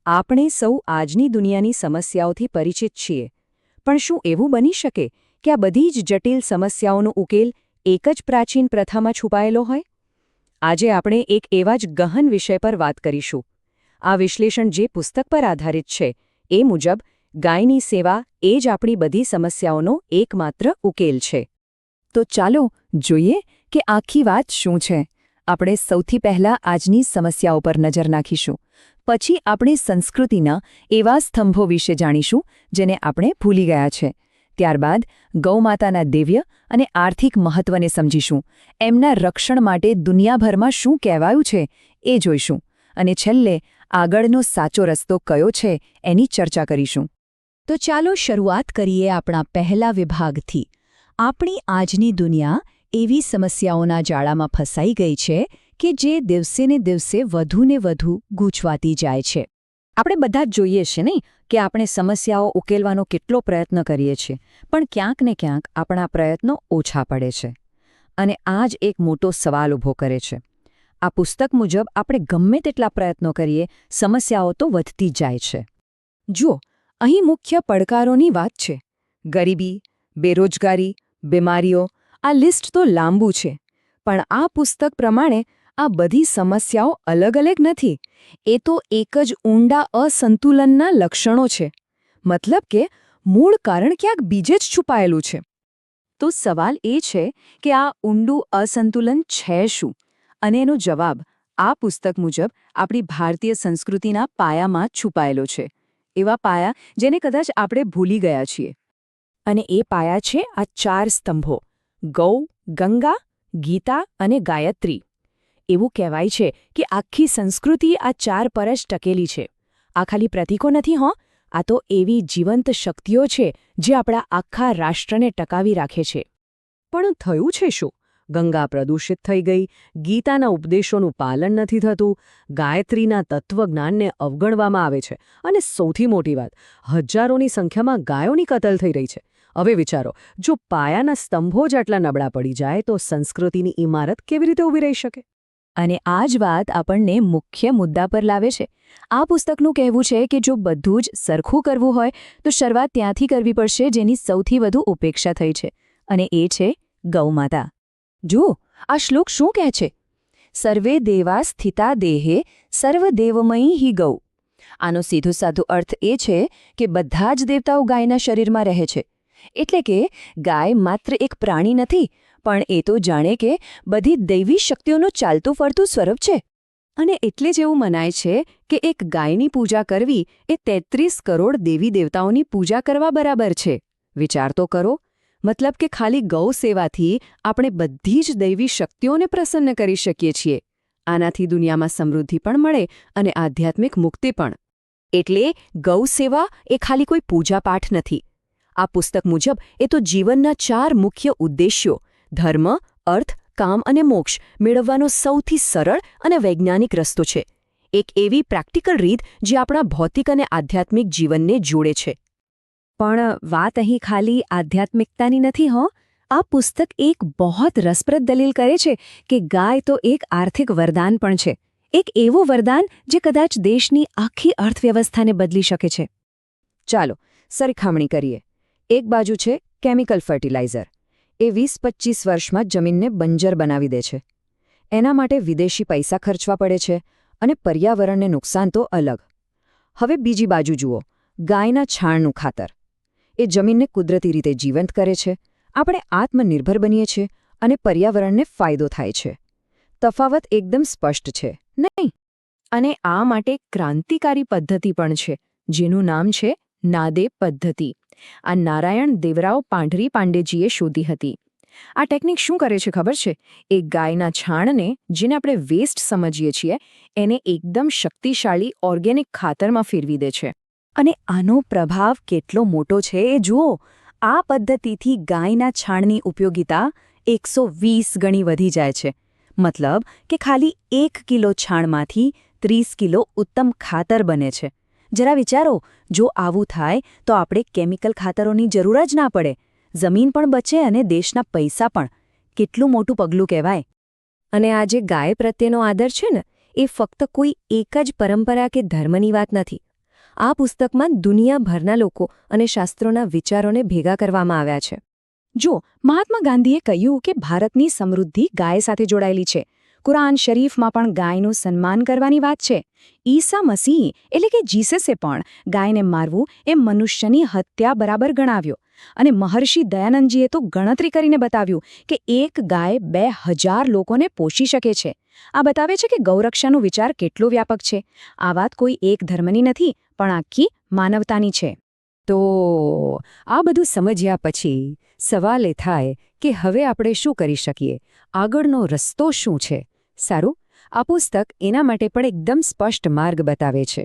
આપણે સૌ આજની દુનિયાની સમસ્યાઓથી પરિચિત છીએ, પણ શું એવું બની શકે કે આ બધી જ જટિલ સમસ્યાઓનો ઉકેલ એક જ પ્રાચીન પ્રથામાં છુપાયેલો હોય? આજે આપણે એક એવા જ ગહન વિષય પર વાત કરીશું. આ વિશ્લેષણ જે પુસ્તક પર આધારિત છે, એ મુજબ ગાયની સેવા એ જ આપણી બધી સમસ્યાઓનો એકમાત્ર ઉકેલ છે. તો ચાલો જોઈએ કે આખી વાત શું છે. આપણે સૌથી પહેલા આજની સમસ્યાઓ પર નજર નાખીશું. પછી આપણે સંસ્કૃતિના એવા સ્તંભો વિશે જાણીશું જેને આપણે ભૂલી ગયા છે. ત્યારબાદ ગૌમાતાના દિવ્ય અને આર્થિક મહત્વને સમજીશું. એમના રક્ષણ માટે દુનિયાભરમાં શું કહેવાયું છે એ જોઈશું. અને છેલ્લે આગળનો સાચો રસ્તો કયો છે એની ચર્ચા કરીશું. તો ચાલો શરૂઆત કરીએ આપણા પહેલા વિભાગથી. આપણી આજની દુનિયા એવી સમસ્યાઓના જાળામાં ફસાઈ ગઈ છે કે જે દિવસેને દિવસે વધુને વધુ ગૂંચવાતી જાય છે. આપણે બધા જ જોઈએ છે નહીં કે આપણે સમસ્યાઓ ઉકેલવાનો કેટલો પ્રયત્ન કરીએ છીએ, પણ ક્યાંક ને ક્યાંક આપણા પ્રયત્નો ઓછા પડે છે. અને આ જ એક મોટો સવાલ ઊભો કરે છે. આ પુસ્તક મુજબ આપણે ગમે તેટલા પ્રયત્નો કરીએ, સમસ્યાઓ તો વધતી જાય છે. જુઓ, અહીં મુખ્ય પડકારોની વાત છે. ગરીબી, બેરોજગારી, બીમારીઓ, આ લિસ્ટ તો લાંબુ છે. પણ આ પુસ્તક પ્રમાણે આ બધી સમસ્યાઓ અલગ અલગ નથી. એ તો એક જ ઊંડા અસંતુલનના લક્ષણો છે. મતલબ કે મૂળ કારણ ક્યાંક બીજે જ છુપાયેલું છે. તો સવાલ એ છે કે આ ઊંડું અસંતુલન છે શું? અને એનો જવાબ આ પુસ્તક મુજબ આપણી ભારતીય સંસ્કૃતિના પાયામાં જ છુપાયેલો છે. એવા પાયા જેને કદાચ આપણે ભૂલી ગયા છીએ. અને એ પાયા છે આ 4 સ્તંભો: ગૌ, ગંગા, ગીતા અને ગાયત્રી. એવું કહેવાય છે કે આખી સંસ્કૃતિ આ 4 પર જ ટકેલી છે. આ ખાલી પ્રતીકો નથી હો, આ તો એવી જીવંત શક્તિઓ છે જે આપણા આખા રાષ્ટ્રને ટકાવી રાખે છે. પણ થયું છે શું? ગંગા પ્રદૂષિત થઈ ગઈ, ગીતાના ઉપદેશોનું પાલન નથી થતું, ગાયત્રીના તત્વજ્ઞાનને અવગણવામાં આવે છે, અને સૌથી મોટી વાત, હજારોની સંખ્યામાં ગાયોની કતલ થઈ રહી છે. હવે વિચારો, જો પાયાના સ્તંભો જ આટલા નબળા પડી જાય તો સંસ્કૃતિની ઇમારત કેવી રીતે ઊભી રહી શકે? અને આ જ વાત આપણને મુખ્ય મુદ્દા પર લાવે છે. આ પુસ્તકનું કહેવું છે કે જો બધું જ સરખું કરવું હોય તો શરૂઆત ત્યાંથી કરવી પડશે જેની સૌથી વધુ ઉપેક્ષા થઈ છે, અને એ છે ગૌમાતા. જુઓ, આ શ્લોક શું કહે છે? સર્વે દેવા સ્થિતા દેહે સર્વદેવમયી હિ ગૌ. આનો સીધો સાધો અર્થ એ છે કે બધા જ દેવતાઓ ગાયના શરીરમાં રહે છે. એટલે કે ગાય માત્ર એક પ્રાણી નથી, પણ એ તો જાણે કે બધી દૈવી શક્તિઓનું ચાલતું ફરતું સ્વરૂપ છે. અને એટલે જ એવું મનાય છે કે એક ગાયની પૂજા કરવી એ 33 કરોડ દેવી દેવતાઓની પૂજા કરવા બરાબર છે. વિચાર તો કરો. મતલબ કે ખાલી ગૌ સેવાથી આપણે બધી જ દૈવી શક્તિઓને પ્રસન્ન કરી શકીએ છીએ. આનાથી દુનિયામાં સમૃદ્ધિ પણ મળે અને આધ્યાત્મિક મુક્તિ પણ. એટલે ગૌ સેવા એ ખાલી કોઈ પૂજાપાઠ નથી. આ પુસ્તક મુજબ એ તો જીવનના 4 મુખ્ય ઉદ્દેશ્યો ધર્મ, અર્થ, કામ અને મોક્ષ મેળવવાનો સૌથી સરળ અને વૈજ્ઞાનિક રસ્તો છે. એક એવી પ્રેક્ટિકલ રીત જે આપણા ભૌતિક અને આધ્યાત્મિક જીવનને જોડે છે. પણ વાત અહીં ખાલી આધ્યાત્મિકતાની નથી હો. આ પુસ્તક એક બહોત રસપ્રદ દલીલ કરે છે કે ગાય તો એક આર્થિક વરદાન પણ છે. એક એવું વરદાન જે કદાચ દેશની આખી અર્થવ્યવસ્થાને બદલી શકે છે. ચાલો સરખામણી કરીએ. એક બાજુ છે કેમિકલ ફર્ટિલાઇઝર. એ 20-25 વર્ષમાં જમીનને બંજર બનાવી દે છે. એના માટે વિદેશી પૈસા ખર્ચવા પડે છે, અને પર્યાવરણને નુકસાન તો અલગ. હવે બીજી બાજુ જુઓ, ગાયના છાણનું ખાતર. એ જમીનને કુદરતી રીતે જીવંત કરે છે, આપણે આત્મનિર્ભર બનીએ છીએ અને પર્યાવરણને ફાયદો થાય છે. તફાવત એકદમ સ્પષ્ટ છે, નહીં? અને આ માટે ક્રાંતિકારી પદ્ધતિ પણ છે, જેનું નામ છે નાદે પદ્ધતિ. આ નારાયણ દેવરાવ પાંઢરી પાંડેજીએ શોધી હતી. આ ટેકનિક શું કરે છે ખબર છે? એક ગાયના છાણને, જેને આપણે વેસ્ટ સમજીએ છીએ, એને એકદમ શક્તિશાળી ઓર્ગેનિક ખાતરમાં ફેરવી દે છે. અને આનો પ્રભાવ કેટલો મોટો છે એ જુઓ. આ પદ્ધતિથી ગાયના છાણની ઉપયોગિતા 120 ગણી વધી જાય છે. મતલબ કે ખાલી 1 કિલો છાણમાંથી 30 કિલો ઉત્તમ ખાતર બને છે. જરા વિચારો, જો આવું થાય તો આપણે કેમિકલ ખાતરોની જરૂર જ ના પડે. જમીન પણ બચે અને દેશના પૈસા પણ. કેટલું મોટું પગલું કહેવાય. અને આ જે ગાય પ્રત્યેનો આદર છે ને, એ ફક્ત કોઈ એક જ પરંપરા કે ધર્મની વાત નથી. આ પુસ્તકમાં દુનિયાભરના લોકો અને શાસ્ત્રોના વિચારોને ભેગા કરવામાં આવ્યા છે. જો મહાત્મા ગાંધીએ કહ્યું કે ભારતની સમૃદ્ધિ ગાય સાથે જોડાયેલી છે. કુરાન શરીફમાં પણ ગાયનું સન્માન કરવાની વાત છે. ઈસા મસીહ એટલે કે જીસસે પણ ગાયને મારવું એ મનુષ્યની હત્યા બરાબર ગણાવ્યો. અને મહર્ષિ દયાનંદજીએ તો ગણતરી કરીને બતાવ્યું કે એક ગાય 2000 લોકોને પોષી શકે છે. આ બતાવે છે કે ગૌરક્ષાનો વિચાર કેટલો વ્યાપક છે. આ વાત કોઈ એક ધર્મની નથી, પણ આખી માનવતાની છે. તો આ બધું સમજ્યા પછી સવાલ એ થાય કે હવે આપણે શું કરી શકીએ? આગળનો રસ્તો શું છે? સારું, આ પુસ્તક એના માટે પણ એકદમ સ્પષ્ટ માર્ગ બતાવે છે.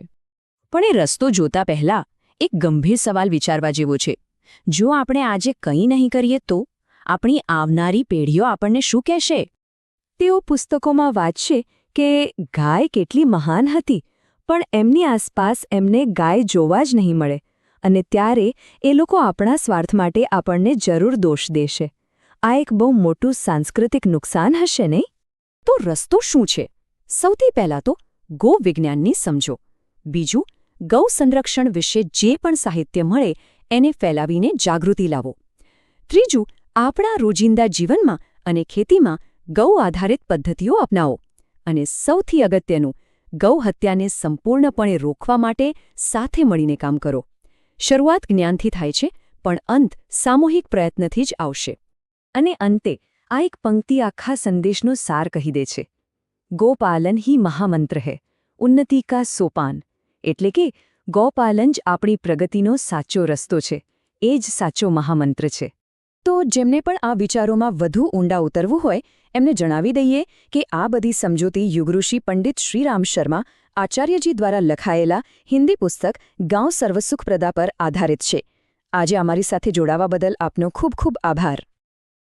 પણ એ રસ્તો જોતા પહેલા એક ગંભીર સવાલ વિચારવા જેવો છે. જો આપણે આજે કંઈ નહીં કરીએ તો આપણી આવનારી પેઢીઓ આપણને શું કહેશે? તેઓ પુસ્તકોમાં વાંચશે કે ગાય કેટલી મહાન હતી, પણ એમની આસપાસ એમને ગાય જોવા જ નહીં મળે. અને ત્યારે એ લોકો આપણા સ્વાર્થ માટે આપણને જરૂર દોષ દેશે. આ એક બહુ મોટું સાંસ્કૃતિક નુકસાન હશે નહીં? તો રસ્તો શું છે? સૌથી પહેલાં તો ગો વિજ્ઞાનની સમજો. બીજું, ગૌ સંરક્ષણ વિશે જે પણ સાહિત્ય મળે એને ફેલાવીને જાગૃતિ લાવો. ત્રીજું, આપણા રોજિંદા જીવનમાં અને ખેતીમાં ગૌ આધારિત પદ્ધતિઓ અપનાવો. અને સૌથી અગત્યનું, ગૌ હત્યાને સંપૂર્ણપણે રોકવા માટે સાથે મળીને કામ કરો. શરૂઆત જ્ઞાનથી થાય છે, પણ અંત સામૂહિક પ્રયત્નથી જ આવશે. અને અંતે આ એક પંક્તિ આખા સંદેશનો સાર કહી દે છે. ગોપાલન હી મહામંત્ર હૈ, ઉન્નતિ કા સોપાન. એટલે કે ગોપાલન જ આપણી પ્રગતિનો સાચો રસ્તો છે. એ જ સાચો મહામંત્ર છે. તો જેમને પણ આ વિચારોમાં વધુ ઊંડા ઉતરવું હોય એમને જણાવી દઈએ કે આ બધી સમજૂતી યુગઋષિ પંડિત શ્રીરામ શર્મા આચાર્યજી દ્વારા લખાયેલા હિન્દી પુસ્તક ગાંવ સર્વસુખપ્રદા પર આધારિત છે. આજે અમારી સાથે જોડાવા બદલ આપનો ખૂબ ખૂબ આભાર.